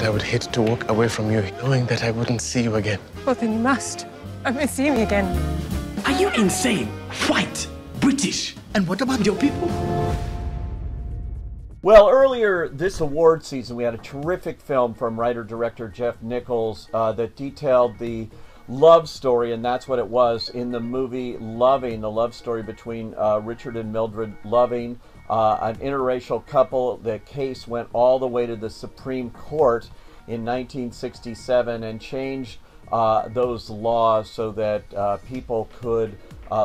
I would hate to walk away from you, knowing that I wouldn't see you again. Well, then you must. I miss seeing you again. Are you insane? White, British, and what about your people? Well, earlier this award season, we had a terrific film from writer-director Jeff Nichols that detailed the love story, and that's what it was in the movie Loving, the love story between Richard and Mildred Loving, an interracial couple. The case went all the way to the Supreme Court in 1967 and changed those laws so that people could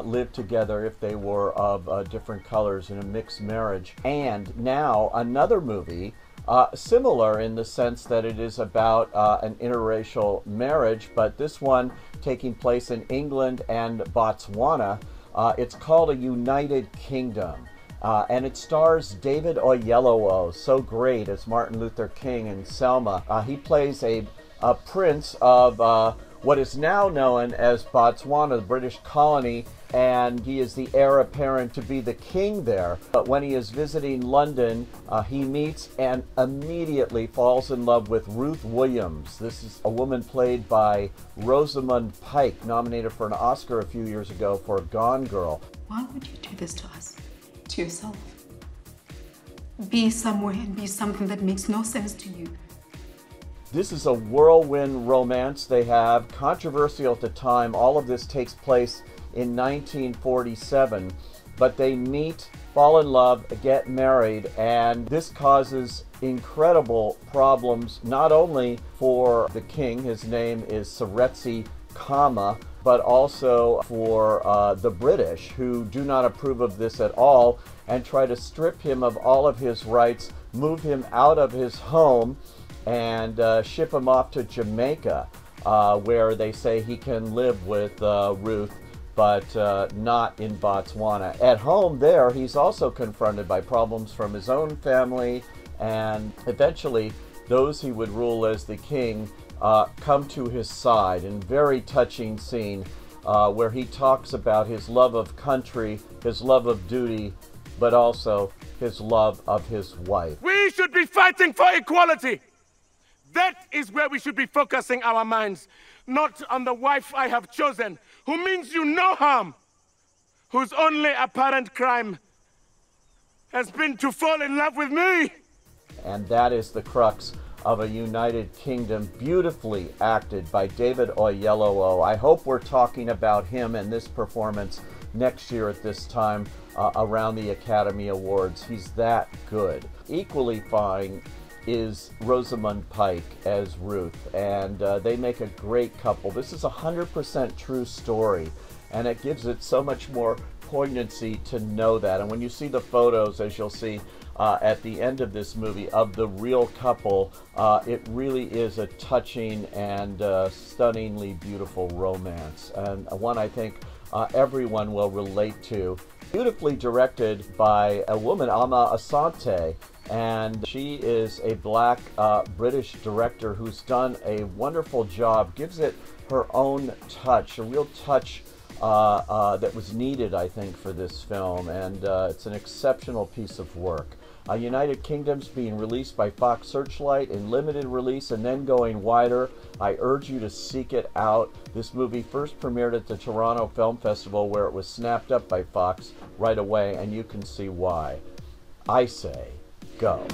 live together if they were of different colors in a mixed marriage. And now another movie similar in the sense that it is about an interracial marriage, but this one taking place in England and Botswana. It's called A United Kingdom, and it stars David Oyelowo, so great as Martin Luther King in Selma. He plays a prince of what is now known as Botswana, the British colony, and he is the heir apparent to be the king there. But when he is visiting London, he meets and immediately falls in love with Ruth Williams. This is a woman played by Rosamund Pike, nominated for an Oscar a few years ago for Gone Girl. Why would you do this to us? To yourself? Be somewhere and be something that makes no sense to you. This is a whirlwind romance they have, controversial at the time. All of this takes place in 1947, but they meet, fall in love, get married, and this causes incredible problems, not only for the king, his name is Seretse Khama, but also for the British, who do not approve of this at all and try to strip him of all of his rights, move him out of his home, and ship him off to Jamaica, where they say he can live with Ruth, but not in Botswana. At home there, he's also confronted by problems from his own family, and eventually those he would rule as the king come to his side in a very touching scene where he talks about his love of country, his love of duty, but also his love of his wife. We should be fighting for equality. That is where we should be focusing our minds, not on the wife I have chosen, who means you no harm, whose only apparent crime has been to fall in love with me. And that is the crux of A United Kingdom, beautifully acted by David Oyelowo. I hope we're talking about him and this performance next year at this time around the Academy Awards. He's that good. Equally fine is Rosamund Pike as Ruth, and they make a great couple. This is a 100% true story, and it gives it so much more poignancy to know that. And when you see the photos, as you'll see at the end of this movie, of the real couple, it really is a touching and stunningly beautiful romance, and one I think everyone will relate to. Beautifully directed by a woman, Ama Asante, and she is a black British director who's done a wonderful job, gives it her own touch, a real touch that was needed, I think, for this film, and it's an exceptional piece of work. United Kingdom's being released by Fox Searchlight in limited release and then going wider. I urge you to seek it out. This movie first premiered at the Toronto Film Festival, where it was snapped up by Fox right away, and you can see why. I say, go.